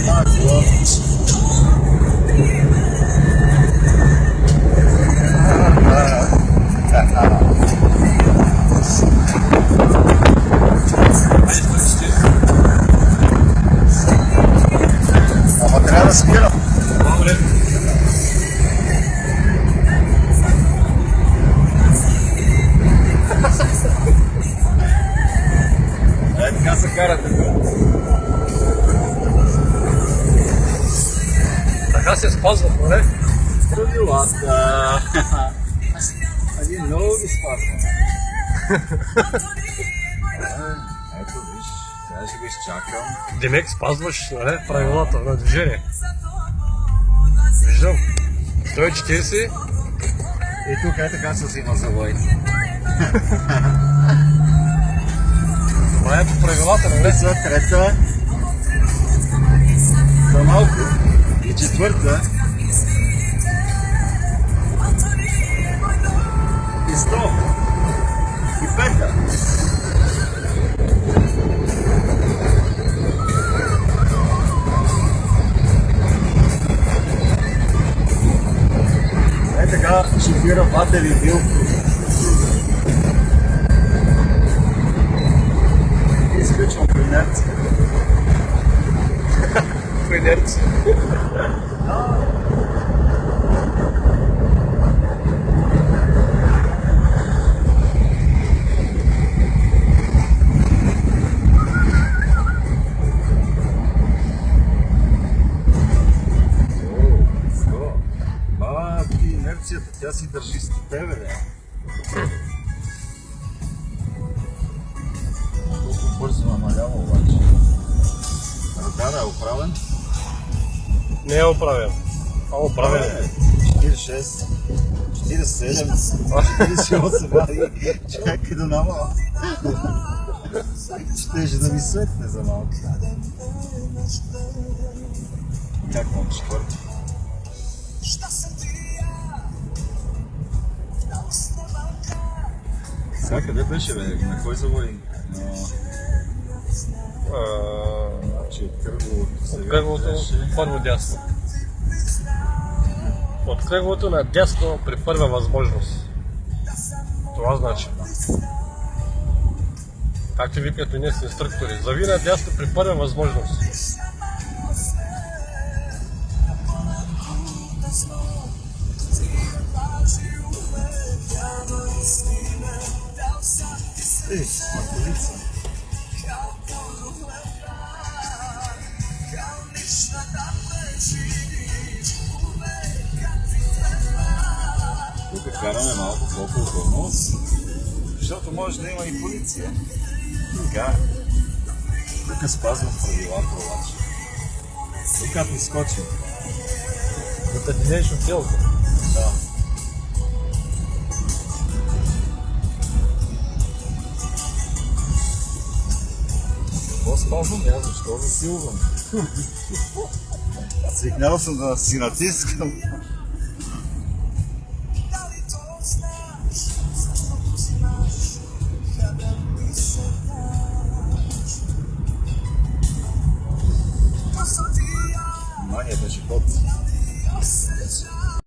tako. Ама трябва да спирам. Добре. Така се карате. Така се спазва, не? Правилата. Ние много ги спазваме. Ето виж, сега ще го изчакам. Демек спазваш правилата на движение. Виждам. 140. И тук е така се взима завой. Това е по правилата, нали? За трета. За малко. И четвърта. И 100. И пета. Е така шофира Ватели Вилко. Изключвам по инерция. По инерция. Инерцията, тя си държи с тебе, бе. Колко бързо намалява обаче. Радара е оправен? Не е оправен. А оправен е. 46, 47, 48, чакай да намала. Щеше да ми светне за малко. Как му четвърти? Сега къде беше, бе? На кой завой? Значи от кръговото първо дясно. От кръговото на дясно при първа възможност. Това значи. Както викат и днес инструктори. Зави на дясно при първа възможност. Ей, матулица. Тук караме малко по-културно, защото може да има и полиция. Така. Тук спазвам правилата обаче. Тук ми скочим. Да те днеш от телото. Да. Какво спазвам? Аз защо засилвам? Свикнал съм да си натискам. Внимание, беше ход.